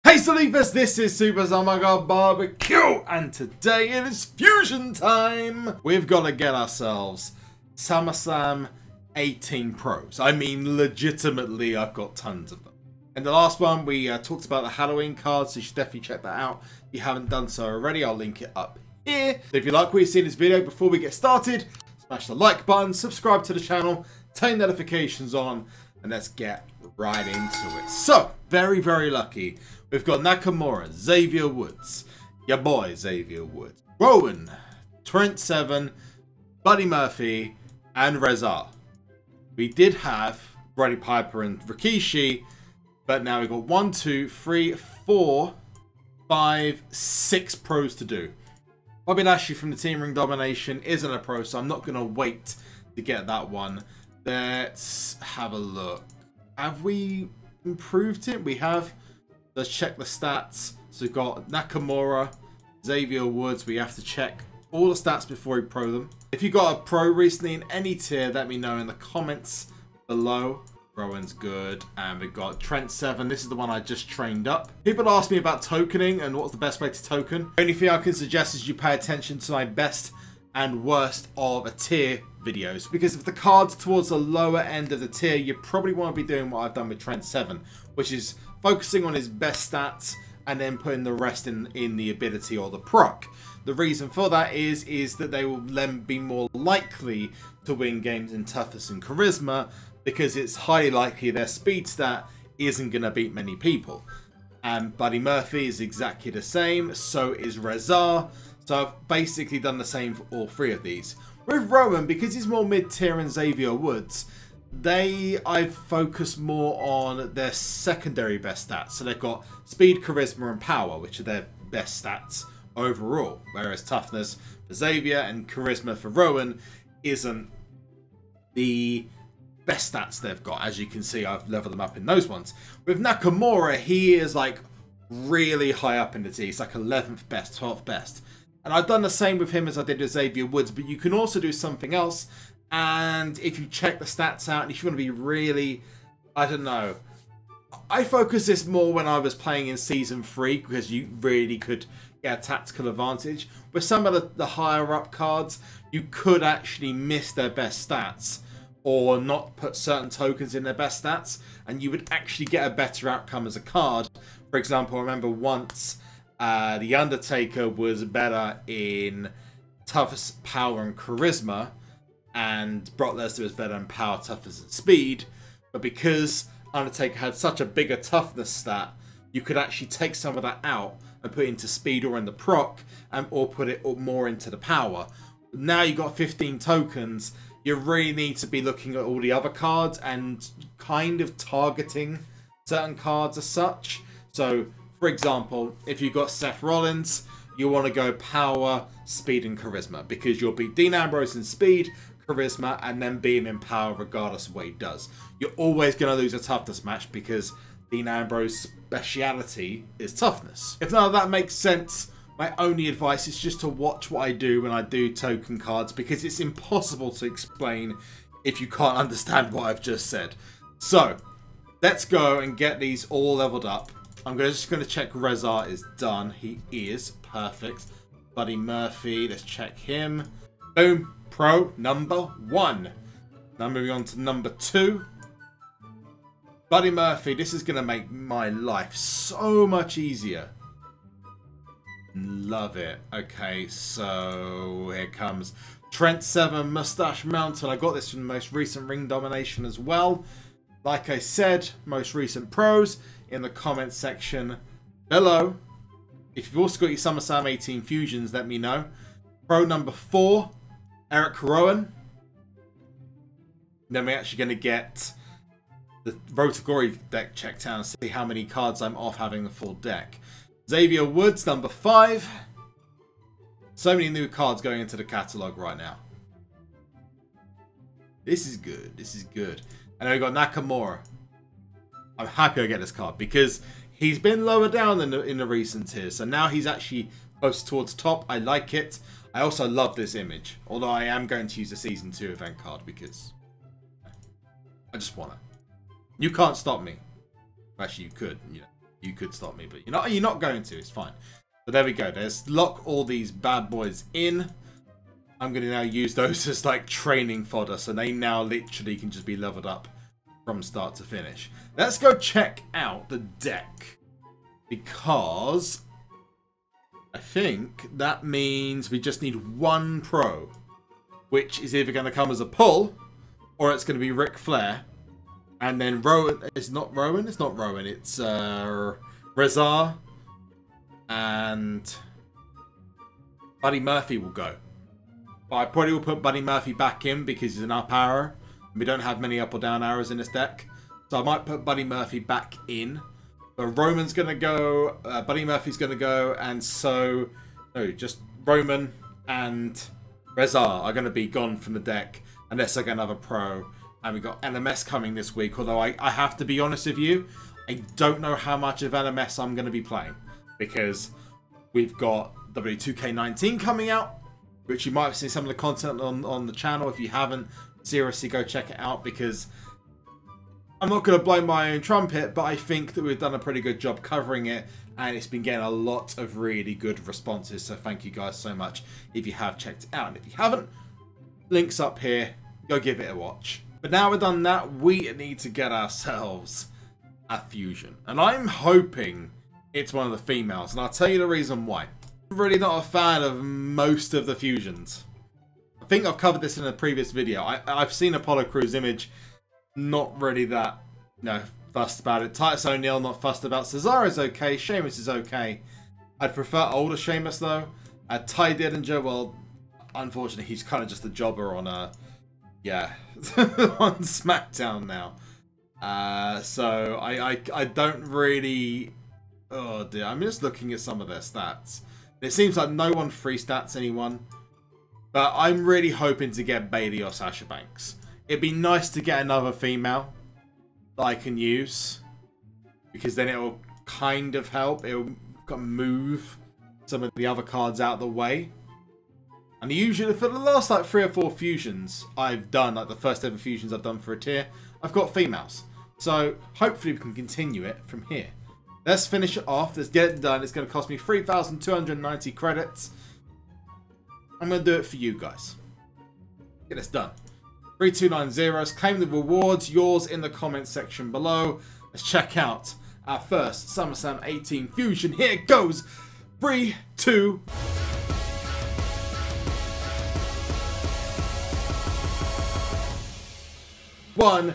Hey Sleepers, this is SuperZombGBBQ, and today it is fusion time! We've got to get ourselves SummerSlam 18 Pros. I mean, legitimately, I've got tons of them. In the last one, we talked about the Halloween cards, so you should definitely check that out. If you haven't done so already, I'll link it up here. So if you like what you see in this video, before we get started, smash the like button, subscribe to the channel, turn notifications on, and let's get right into it. So, very, very lucky. We've got Nakamura, Xavier Woods, your boy Xavier Woods, Rowan, Trent Seven, Buddy Murphy, and Reza. We did have Roddy Piper and Rikishi, but now we've got 1, 2, 3, 4, 5, 6 pros to do. Bobby Lashley from the Team Ring Domination isn't a pro, so I'm not going to wait to get that one. Let's have a look. Have we improved it? We have. Let's check the stats. So we've got Nakamura, Xavier Woods. We have to check all the stats before we pro them. If you got a pro recently in any tier, let me know in the comments below. Rowan's good. And we've got Trent 7. This is the one I just trained up. People ask me about tokening and what's the best way to token. The only thing I can suggest is you pay attention to my best and worst of a tier videos. Because if the card's towards the lower end of the tier, you probably want to be doing what I've done with Trent 7. Which is focusing on his best stats and then putting the rest in the ability or the proc. The reason for that is that they will then be more likely to win games in toughness and charisma, because it's highly likely their speed stat isn't going to beat many people. And Buddy Murphy is exactly the same, so is Reza. So I've basically done the same for all three of these. With Rowan, because he's more mid-tier and Xavier Woods, I've focused more on their secondary best stats. So they've got speed, charisma, and power, which are their best stats overall. Whereas toughness for Xavier and charisma for Rowan isn't the best stats they've got. As you can see, I've leveled them up in those ones. With Nakamura, he is like really high up in the T. It's like 11th best, 12th best. And I've done the same with him as I did with Xavier Woods, but you can also do something else. And if you check the stats out, and if you want to be really, I don't know, I focus this more when I was playing in Season 3, because you really could get a tactical advantage. With some of the higher up cards, you could actually miss their best stats, or not put certain tokens in their best stats, and you would actually get a better outcome as a card. For example, I remember once The Undertaker was better in toughness, power, and charisma, and Brock Lesnar was better in power, toughness, and speed. But because Undertaker had such a bigger toughness stat, you could actually take some of that out and put it into speed or in the proc, or put it more into the power. Now you've got 15 tokens. You really need to be looking at all the other cards and kind of targeting certain cards as such. So, for example, if you've got Seth Rollins, you want to go power, speed, and charisma, because you'll beat Dean Ambrose in speed, charisma, and then beat him in power regardless of what he does. You're always going to lose a toughness match because Dean Ambrose's speciality is toughness. If none of that makes sense, my only advice is just to watch what I do when I do token cards, because it's impossible to explain if you can't understand what I've just said. So, let's go and get these all leveled up. I'm just going to check Reza is done. He is. Perfect. Buddy Murphy, let's check him. Boom. Pro number 1. Now moving on to number 2. Buddy Murphy, this is going to make my life so much easier. Love it. Okay, so here comes Trent 7 Mustache Mountain. I got this from the most recent Ring Domination as well. Like I said, most recent pros in the comment section below. If you've also got your SummerSlam 18 fusions, let me know. Pro number 4. Eric Rowan. Then we're actually going to get the Rotagori deck checked out and see how many cards I'm off having the full deck. Xavier Woods, number 5. So many new cards going into the catalogue right now. This is good. This is good. And then we've got Nakamura. I'm happy I get this card because he's been lower down in the recent tiers. So now he's actually close towards top. I like it. I also love this image, although I am going to use the Season 2 event card because I just want it. You can't stop me. Actually, you could, you know. You could stop me, but you're not going to. It's fine. But there we go. Let's lock all these bad boys in. I'm going to now use those as like training fodder, so they now literally can just be leveled up from start to finish. Let's go check out the deck, because I think that means we just need one pro, which is either going to come as a pull or it's going to be Ric Flair. And then Rowan, it's not Rowan, it's Rezar and Buddy Murphy will go. But I probably will put Buddy Murphy back in because he's an up arrow. We don't have many up or down arrows in this deck. So I might put Buddy Murphy back in. But Roman's going to go, Buddy Murphy's going to go, and so, no, just Roman and Rezar are going to be gone from the deck unless I get another pro. And we've got LMS coming this week, although I have to be honest with you, I don't know how much of LMS I'm going to be playing. Because we've got W2K19 coming out, which you might have seen some of the content on the channel. If you haven't, seriously go check it out, because I'm not going to blow my own trumpet, but I think that we've done a pretty good job covering it, and it's been getting a lot of really good responses, so thank you guys so much if you have checked it out. And if you haven't, links up here, go give it a watch. But now we've done that, we need to get ourselves a fusion. And I'm hoping it's one of the females, and I'll tell you the reason why. I'm really not a fan of most of the fusions. I think I've covered this in a previous video. I've seen Apollo Crews image, not really that, fussed about it. Titus O'Neil, not fussed about. Cesaro's okay. Sheamus is okay. I'd prefer older Sheamus though. Ty Dillinger, well, unfortunately, he's kind of just a jobber on on SmackDown now. So I don't really. Oh dear, I'm just looking at some of their stats. It seems like no one free stats anyone, but I'm really hoping to get Bayley or Sasha Banks. It'd be nice to get another female that I can use, because then it'll kind of help. It'll move some of the other cards out of the way. And usually for the last like 3 or 4 fusions I've done, like the first ever fusions I've done for a tier, I've got females. So hopefully we can continue it from here. Let's finish it off. Let's get it done. It's going to cost me 3,290 credits. I'm going to do it for you guys. Get this done. 3290s. Claim the rewards. Yours in the comment section below. Let's check out our first SummerSlam 18 fusion. Here it goes. 3, 2... one.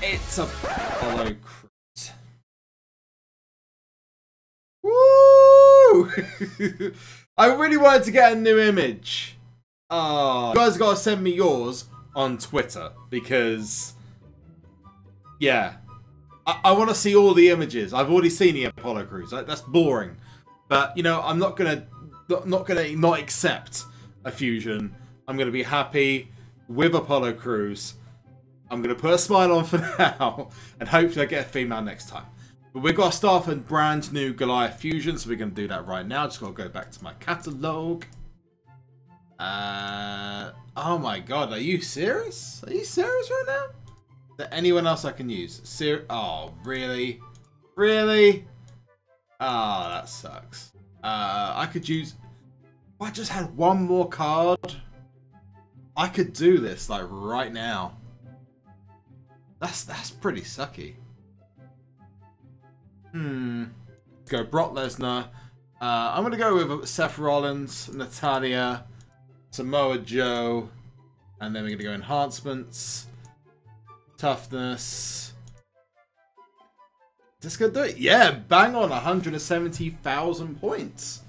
It's Apollo Crews. Woo! I really wanted to get a new image. You guys gotta send me yours on Twitter, because yeah, I want to see all the images. I've already seen the Apollo Crews. That's boring. But I'm not gonna not accept a fusion. I'm gonna be happy with Apollo Crews. I'm going to put a smile on for now, and hopefully I get a female next time. But we've got to start a brand new Goliath fusion, so we're going to do that right now. Just got to go back to my catalogue. Oh my god, are you serious? Are you serious right now? Is there anyone else I can use? Oh, really? Really? Oh, that sucks. I could use... If I just had one more card, I could do this, like, right now. That's pretty sucky. Go Brock Lesnar. I'm gonna go with Seth Rollins, Natalya, Samoa Joe, and then we're gonna go enhancements, toughness. Just gonna do it. Yeah, bang on 170,000 points.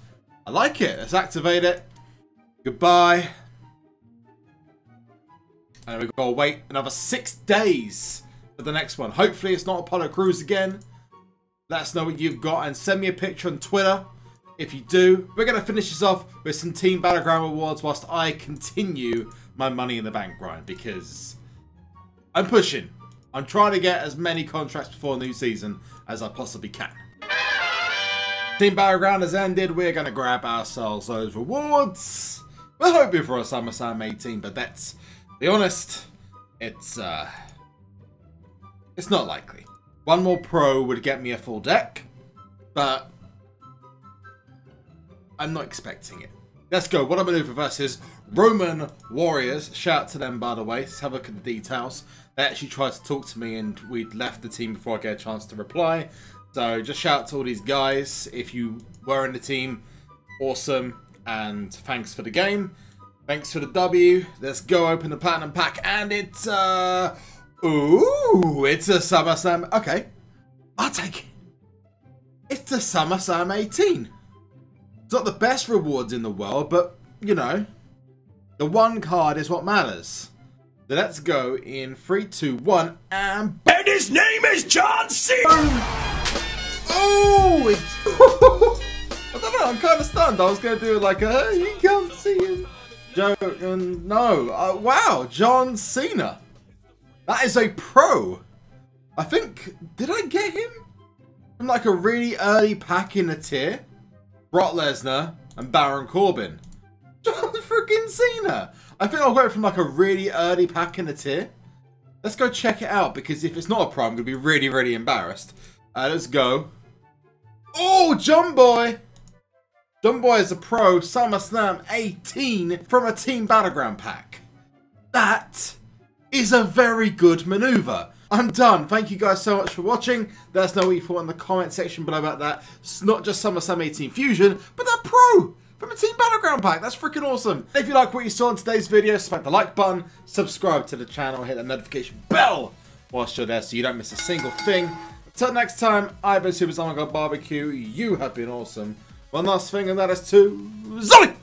I like it. Let's activate it. Goodbye. And we've got to wait another 6 days for the next one. Hopefully it's not Apollo Crews again. Let us know what you've got and send me a picture on Twitter if you do. We're going to finish this off with some Team Battleground rewards whilst I continue my Money in the Bank grind, because I'm pushing. I'm trying to get as many contracts before new season as I possibly can. Team Battleground has ended. We're going to grab ourselves those rewards. We're hoping for a SummerSlam 18, but that's... be honest, it's not likely. One more pro would get me a full deck. but I'm not expecting it. Let's go. What I'm going to do versus Roman Warriors. Shout out to them, by the way. Let's have a look at the details. They actually tried to talk to me and we'd left the team before I get a chance to reply. So just shout out to all these guys. If you were in the team, awesome. And thanks for the game. Thanks for the W. Let's go open the Platinum Pack. And it's, ooh, it's a SummerSlam. Okay, I'll take it. It's a SummerSlam 18. It's not the best rewards in the world, but, you know, the one card is what matters. So let's go in 3, 2, 1, and his name is John Cena! Oh! I don't know, I'm kind of stunned. I was going to do like a, you can't see him joke, and no. Wow, John Cena. That is a pro. I think, did I get him from like a really early pack in the tier? Brock Lesnar and Baron Corbin. John freaking Cena. I think I'll go from like a really early pack in the tier. Let's go check it out, because if it's not a pro, I'm going to be really, really embarrassed. Let's go. Oh, John Boy. John Boy is a pro SummerSlam 18 from a Team Battleground pack. That is a very good maneuver. I'm done. Thank you guys so much for watching. Let us know what you thought in the comment section below about that. It's not just SummerSlam 18 Fusion, but that pro from a Team Battleground pack. That's freaking awesome. If you like what you saw in today's video, smack the like button, subscribe to the channel, hit the notification bell whilst you're there so you don't miss a single thing. Until next time, I've been SuperZombGBBQ. You have been awesome. One last thing, and that is to zombie!